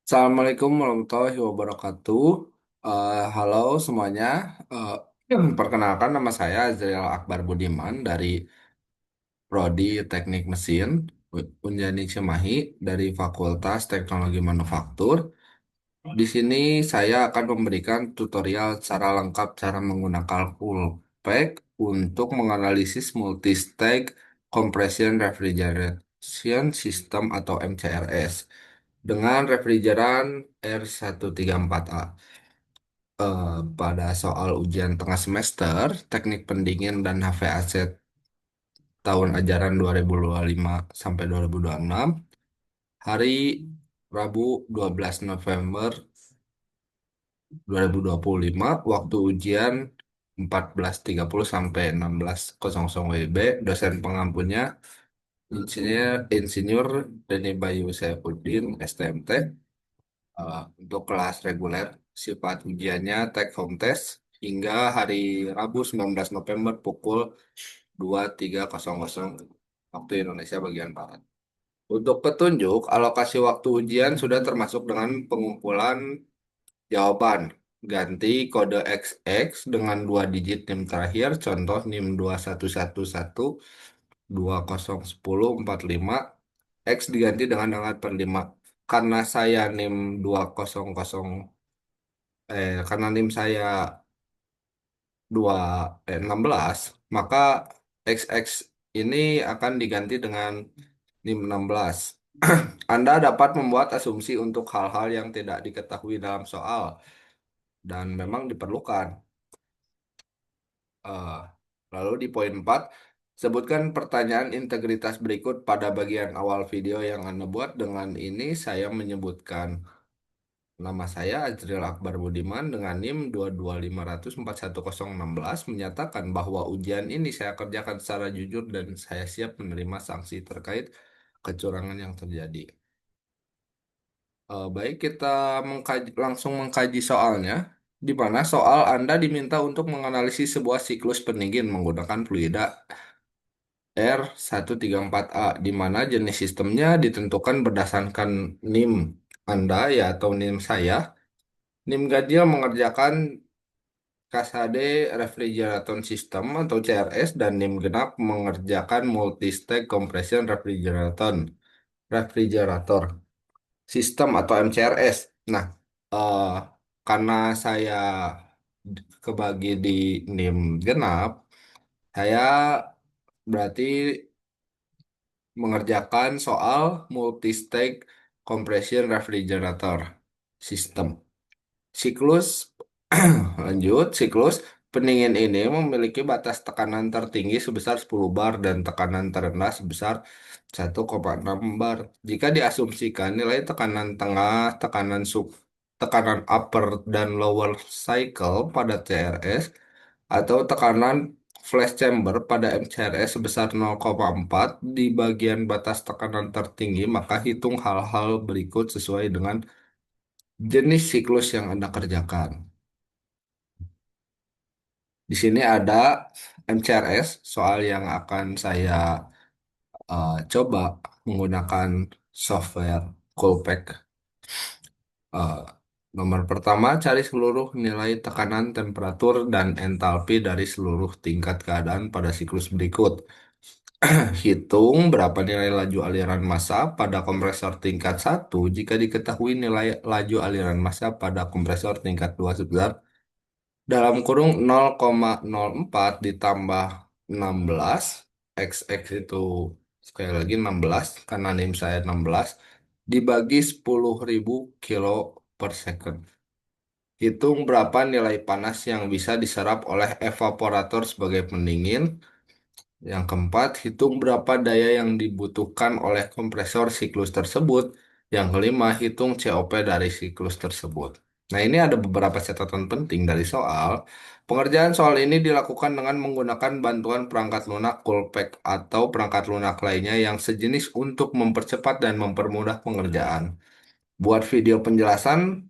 Assalamualaikum warahmatullahi wabarakatuh. Halo semuanya. Perkenalkan nama saya Azriel Akbar Budiman dari Prodi Teknik Mesin Unjani Cimahi dari Fakultas Teknologi Manufaktur. Di sini saya akan memberikan tutorial cara lengkap cara menggunakan Coolpack untuk menganalisis multi-stage compression refrigeration system atau MCRS dengan refrigeran R134A. Pada soal ujian tengah semester, teknik pendingin dan HVAC tahun ajaran 2025 sampai 2026, hari Rabu 12 November 2025, waktu ujian 14.30 sampai 16.00 WIB, dosen pengampunya Insinyur Deni Bayu Saifuddin, STMT. Untuk kelas reguler, sifat ujiannya take home test hingga hari Rabu 19 November pukul 23.00 waktu Indonesia bagian Barat. Untuk petunjuk, alokasi waktu ujian sudah termasuk dengan pengumpulan jawaban. Ganti kode XX dengan 2 digit NIM terakhir, contoh NIM 2111 201045, X diganti dengan angka per 5. Karena saya NIM 200 karena NIM saya 16, maka XX ini akan diganti dengan NIM 16. Anda dapat membuat asumsi untuk hal-hal yang tidak diketahui dalam soal dan memang diperlukan. Eh, Lalu di poin 4, sebutkan pertanyaan integritas berikut pada bagian awal video yang Anda buat. Dengan ini saya menyebutkan nama saya Azriel Akbar Budiman dengan NIM 225004116, menyatakan bahwa ujian ini saya kerjakan secara jujur dan saya siap menerima sanksi terkait kecurangan yang terjadi. Baik, kita langsung mengkaji soalnya, di mana soal Anda diminta untuk menganalisis sebuah siklus pendingin menggunakan fluida R134A, di mana jenis sistemnya ditentukan berdasarkan NIM Anda ya atau NIM saya. NIM Ganjil mengerjakan Kasade Refrigeration System atau CRS dan NIM Genap mengerjakan Multi-Stage Compression Refrigerator System atau MCRS. Nah, eh, karena saya kebagi di NIM Genap, saya berarti mengerjakan soal Multi-Stage Compression Refrigerator System. Siklus Lanjut, siklus pendingin ini memiliki batas tekanan tertinggi sebesar 10 bar dan tekanan terendah sebesar 1,6 bar. Jika diasumsikan nilai tekanan tengah, tekanan upper dan lower cycle pada CRS atau tekanan flash chamber pada MCRS sebesar 0,4 di bagian batas tekanan tertinggi, maka hitung hal-hal berikut sesuai dengan jenis siklus yang Anda kerjakan. Di sini ada MCRS, soal yang akan saya coba menggunakan software Coolpack. Eh, Nomor pertama, cari seluruh nilai tekanan, temperatur, dan entalpi dari seluruh tingkat keadaan pada siklus berikut. Hitung berapa nilai laju aliran massa pada kompresor tingkat 1 jika diketahui nilai laju aliran massa pada kompresor tingkat 2 sebesar dalam kurung 0,04 ditambah 16, XX itu sekali lagi 16, karena NIM saya 16, dibagi 10.000 kilo per second. Hitung berapa nilai panas yang bisa diserap oleh evaporator sebagai pendingin. Yang keempat, hitung berapa daya yang dibutuhkan oleh kompresor siklus tersebut. Yang kelima, hitung COP dari siklus tersebut. Nah, ini ada beberapa catatan penting dari soal. Pengerjaan soal ini dilakukan dengan menggunakan bantuan perangkat lunak Coolpack atau perangkat lunak lainnya yang sejenis untuk mempercepat dan mempermudah pengerjaan. Buat video penjelasan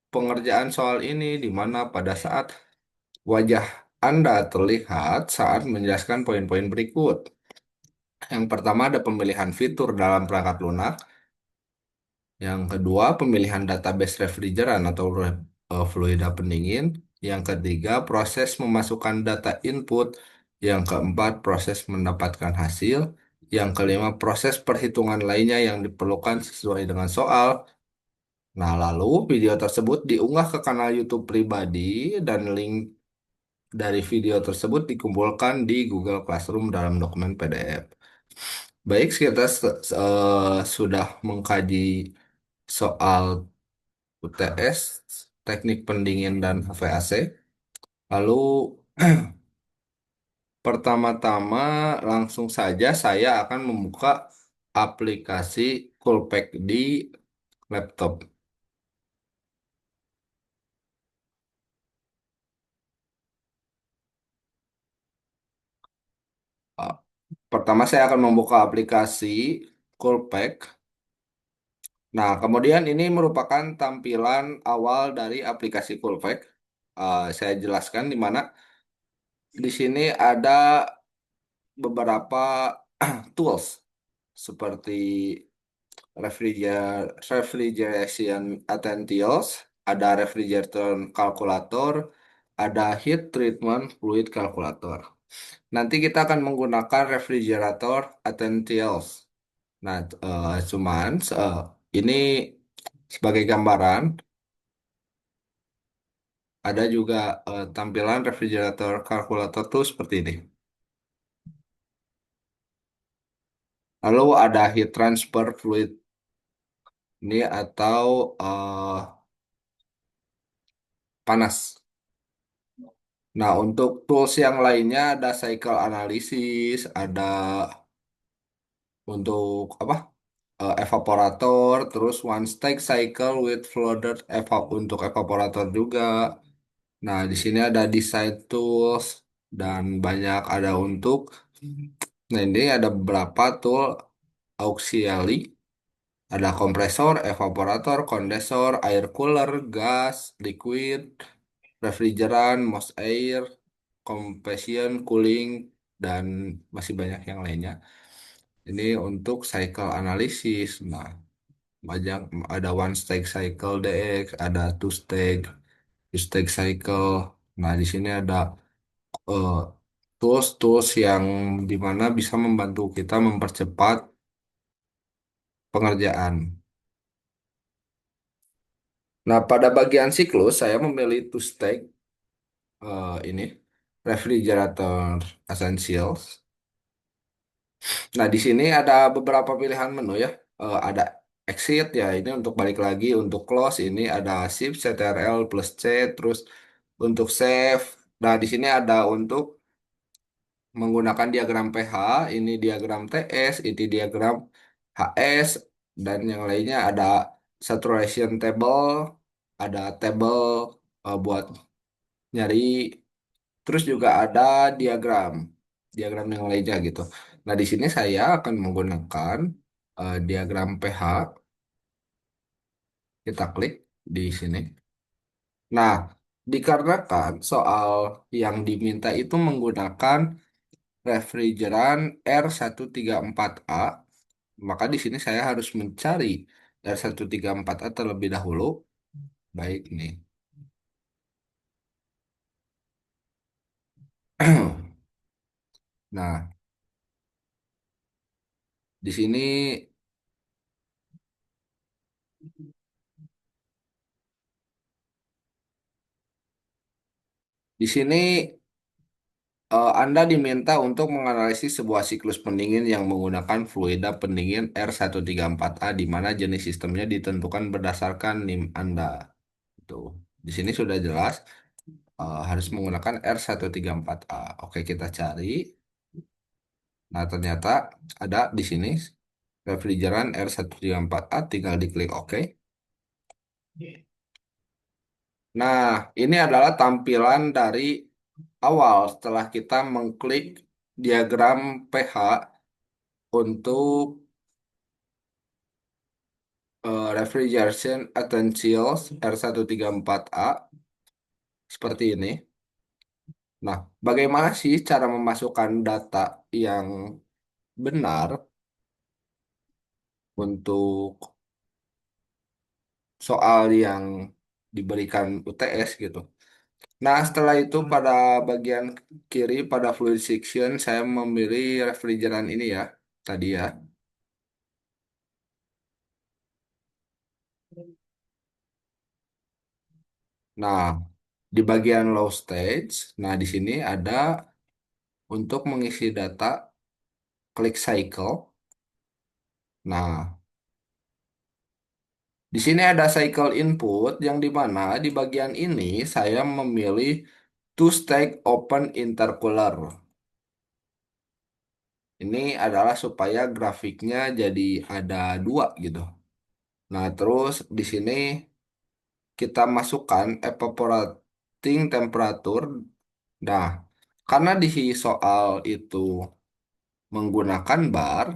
pengerjaan soal ini di mana pada saat wajah Anda terlihat saat menjelaskan poin-poin berikut. Yang pertama ada pemilihan fitur dalam perangkat lunak. Yang kedua, pemilihan database refrigeran atau fluida pendingin. Yang ketiga, proses memasukkan data input. Yang keempat, proses mendapatkan hasil. Yang kelima, proses perhitungan lainnya yang diperlukan sesuai dengan soal. Nah, lalu video tersebut diunggah ke kanal YouTube pribadi dan link dari video tersebut dikumpulkan di Google Classroom dalam dokumen PDF. Baik, kita sudah mengkaji soal UTS, teknik pendingin dan HVAC. Lalu pertama-tama langsung saja saya akan membuka aplikasi Coolpack di laptop. Uh, Pertama saya akan membuka aplikasi Coolpack. Nah, kemudian ini merupakan tampilan awal dari aplikasi Coolpack. Saya jelaskan di mana di sini ada beberapa tools seperti refrigeration essentials, ada refrigeration calculator, ada heat treatment fluid calculator. Nanti kita akan menggunakan refrigerator essentials. Nah, ini sebagai gambaran, ada juga tampilan refrigerator calculator tuh seperti ini. Lalu ada heat transfer fluid ini atau panas. Nah, untuk tools yang lainnya ada cycle analysis, ada untuk apa? Evaporator, terus one stack cycle with flooded untuk evaporator juga. Nah, di sini ada design tools dan banyak ada untuk. Nah, ini ada beberapa tool auxiliary. Ada kompresor, evaporator, kondensor, air cooler, gas, liquid, refrigeran, moist air, compression, cooling, dan masih banyak yang lainnya. Ini untuk cycle analysis. Nah, banyak ada one stage cycle DX, ada two stage cycle. Nah, di sini ada eh, tools-tools yang dimana bisa membantu kita mempercepat pengerjaan. Nah, pada bagian siklus saya memilih two stage ini refrigerator essentials. Nah, di sini ada beberapa pilihan menu ya. Ada exit ya, ini untuk balik lagi. Untuk close ini ada shift CTRL plus C. Terus untuk save. Nah, di sini ada untuk menggunakan diagram pH. Ini diagram TS, ini diagram HS. Dan yang lainnya ada saturation table. Ada table buat nyari. Terus juga ada diagram. Diagram yang lainnya gitu. Nah, di sini saya akan menggunakan diagram pH. Kita klik di sini. Nah, dikarenakan soal yang diminta itu menggunakan refrigeran R134A, maka di sini saya harus mencari R134A terlebih dahulu. Baik nih. Nah, di sini di sini Anda diminta untuk menganalisis sebuah siklus pendingin yang menggunakan fluida pendingin R134A di mana jenis sistemnya ditentukan berdasarkan NIM Anda. Tuh. Di sini sudah jelas harus menggunakan R134A. Oke, kita cari. Nah, ternyata ada di sini refrigeran R134A, tinggal diklik OK. Nah, ini adalah tampilan dari awal setelah kita mengklik diagram pH untuk refrigeration essentials R134A seperti ini. Nah, bagaimana sih cara memasukkan data yang benar untuk soal yang diberikan UTS gitu. Nah, setelah itu pada bagian kiri pada fluid section saya memilih refrigeran ini ya, tadi ya. Nah, di bagian low stage, nah di sini ada untuk mengisi data klik cycle. Nah, di sini ada cycle input yang di mana di bagian ini saya memilih two stage open intercooler. Ini adalah supaya grafiknya jadi ada dua gitu. Nah, terus di sini kita masukkan evaporating temperature. Nah, karena di soal itu menggunakan bar,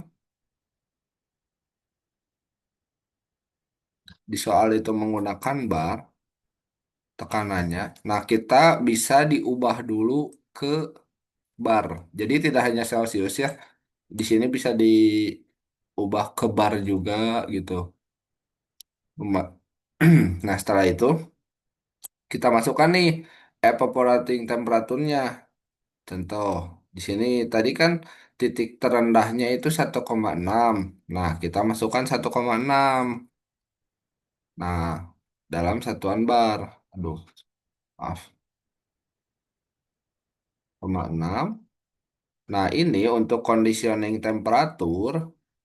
di soal itu menggunakan bar tekanannya. Nah, kita bisa diubah dulu ke bar. Jadi tidak hanya Celcius ya. Di sini bisa diubah ke bar juga gitu. Nah, setelah itu kita masukkan nih evaporating temperaturnya. Contoh, di sini tadi kan titik terendahnya itu 1,6. Nah, kita masukkan 1,6. Nah, dalam satuan bar. Aduh, maaf. 0,6. Nah, ini untuk conditioning temperatur.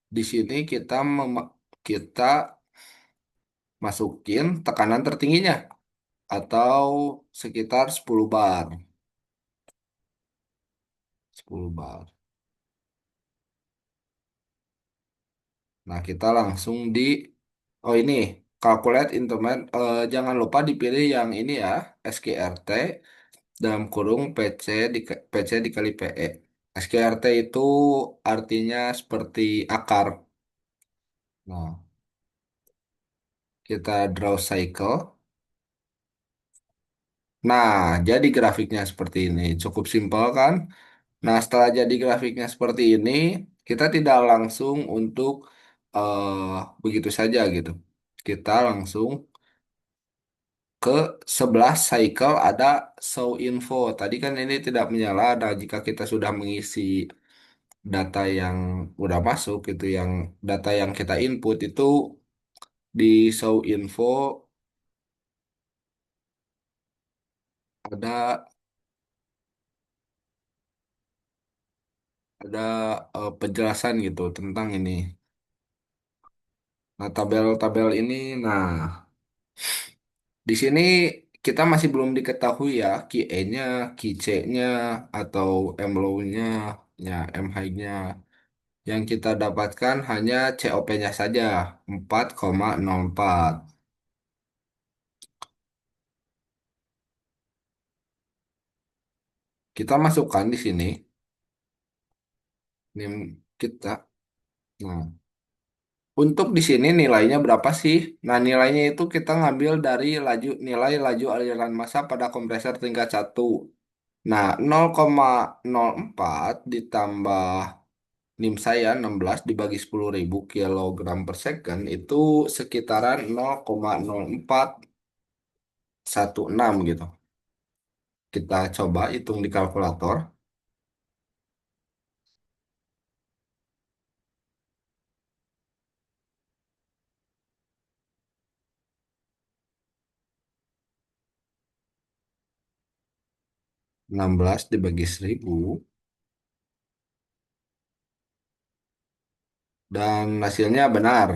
Di sini kita masukin tekanan tertingginya atau sekitar 10 bar. 10 bar. Nah, kita langsung oh ini, calculate intermittent. Jangan lupa dipilih yang ini ya, SQRT dalam kurung PC dikali PE. SQRT itu artinya seperti akar. Nah, kita draw cycle. Nah, jadi grafiknya seperti ini. Cukup simpel kan? Nah, setelah jadi grafiknya seperti ini, kita tidak langsung untuk begitu saja gitu. Kita langsung ke sebelah cycle ada show info. Tadi kan ini tidak menyala ada jika kita sudah mengisi data yang udah masuk itu yang data yang kita input itu di show info ada ada penjelasan gitu tentang ini. Nah, tabel-tabel ini nah di sini kita masih belum diketahui ya QE-nya, QC-nya atau M-low-nya, ya M high-nya. Yang kita dapatkan hanya COP-nya saja 4,04. Kita masukkan di sini nim kita. Nah, untuk di sini nilainya berapa sih? Nah, nilainya itu kita ngambil dari nilai laju aliran massa pada kompresor tingkat satu. Nah, 0,04 ditambah NIM saya 16 dibagi 10.000 kilogram per second itu sekitaran 0,0416 gitu. Kita coba hitung di kalkulator. 16 dibagi 1.000 dan hasilnya benar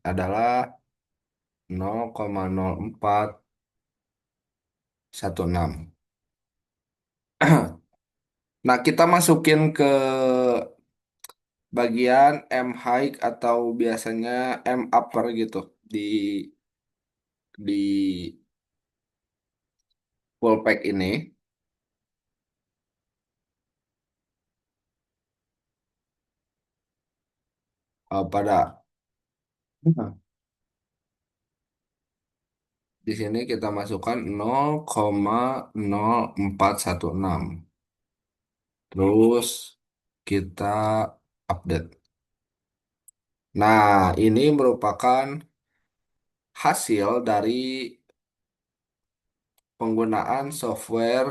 adalah 0,0416. Nah, kita masukin ke bagian M high atau biasanya M upper gitu di di full pack ini pada di sini kita masukkan 0,0416. Terus kita update. Nah, ini merupakan hasil dari penggunaan software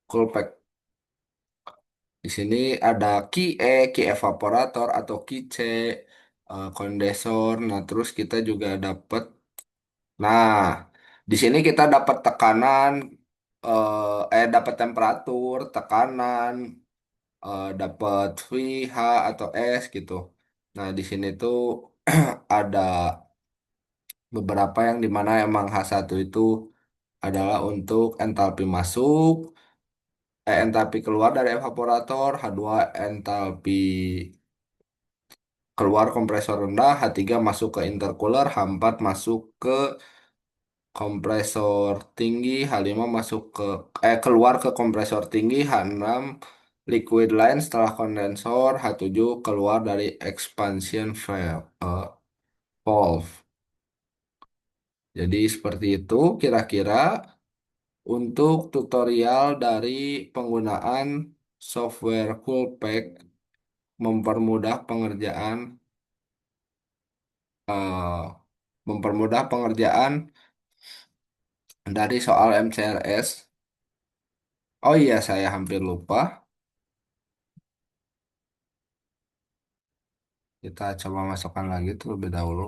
Coolpack. Di sini ada key evaporator atau key C, kondensor. Nah, terus kita juga dapat. Nah, di sini kita dapat tekanan, dapat temperatur, tekanan, dapat V, H atau S gitu. Nah, di sini tuh ada beberapa yang dimana emang H1 itu adalah untuk entalpi masuk, entalpi keluar dari evaporator, H2 entalpi keluar kompresor rendah, H3 masuk ke intercooler, H4 masuk ke kompresor tinggi, H5 masuk ke keluar ke kompresor tinggi, H6 liquid line setelah kondensor, H7 keluar dari expansion valve. Jadi seperti itu kira-kira untuk tutorial dari penggunaan software Coolpack mempermudah pengerjaan eh, mempermudah pengerjaan dari soal MCRS. Oh iya, saya hampir lupa. Kita coba masukkan lagi terlebih dahulu.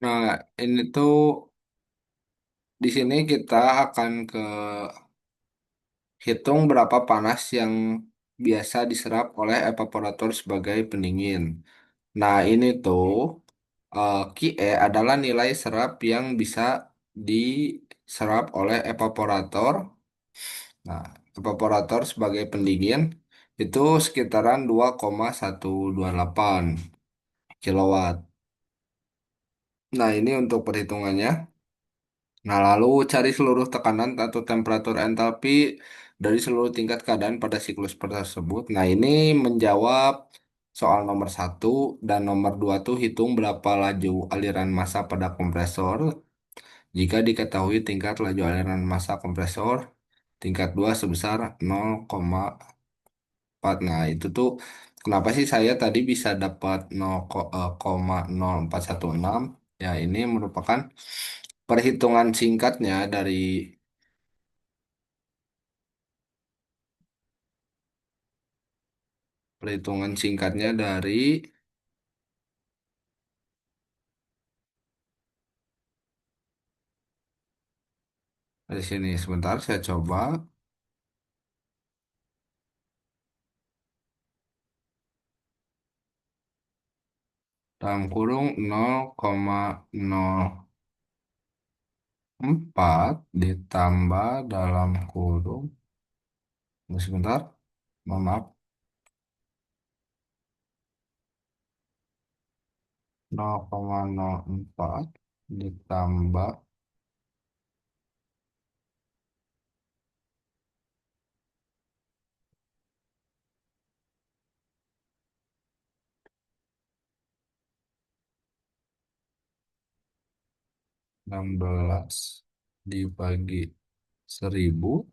Nah, ini tuh di sini kita akan ke hitung berapa panas yang biasa diserap oleh evaporator sebagai pendingin. Nah, ini tuh QE adalah nilai serap yang bisa diserap oleh evaporator. Nah, evaporator sebagai pendingin itu sekitaran 2,128 kilowatt. Nah, ini untuk perhitungannya. Nah, lalu cari seluruh tekanan atau temperatur entalpi dari seluruh tingkat keadaan pada siklus tersebut. Nah, ini menjawab soal nomor satu dan nomor dua tuh hitung berapa laju aliran massa pada kompresor. Jika diketahui tingkat laju aliran massa kompresor, tingkat 2 sebesar 0,4. Nah, itu tuh kenapa sih saya tadi bisa dapat 0,0416? Ya, ini merupakan perhitungan singkatnya dari sini. Sebentar saya coba dalam kurung 0,04 ditambah dalam kurung, sebentar, mohon maaf, 0,04 ditambah 16 dibagi 1000,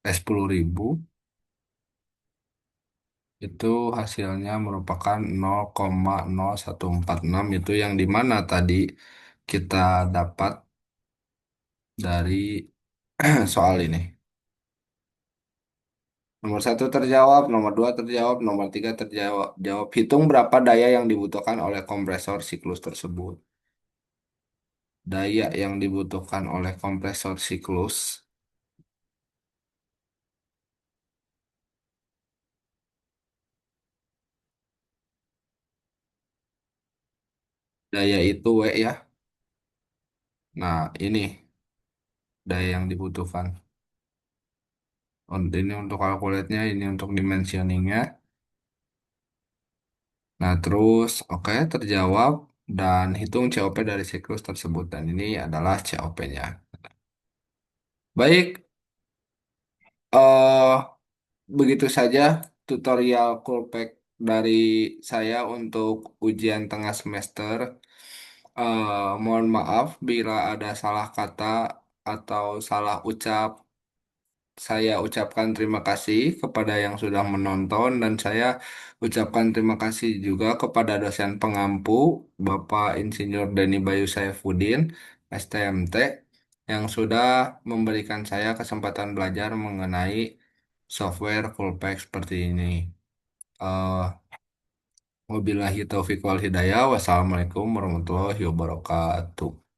10.000, itu hasilnya merupakan 0,0146, itu yang dimana tadi kita dapat dari soal ini. Nomor satu terjawab, nomor dua terjawab, nomor tiga terjawab. Jawab. Hitung berapa daya yang dibutuhkan oleh kompresor siklus tersebut. Daya yang dibutuhkan oleh kompresor siklus. Daya itu W ya. Nah, ini daya yang dibutuhkan. Ini untuk kalkulatnya, ini untuk dimensioningnya. Nah, terus oke terjawab dan hitung COP dari siklus tersebut. Dan ini adalah COP-nya. Baik, eh begitu saja tutorial Coolpack dari saya untuk ujian tengah semester. Mohon maaf bila ada salah kata atau salah ucap. Saya ucapkan terima kasih kepada yang sudah menonton dan saya ucapkan terima kasih juga kepada dosen pengampu Bapak Insinyur Deni Bayu Saifuddin, STMT, yang sudah memberikan saya kesempatan belajar mengenai software Coolpack seperti ini. Eh Wabillahi taufiq wal hidayah. Wassalamualaikum warahmatullahi wabarakatuh.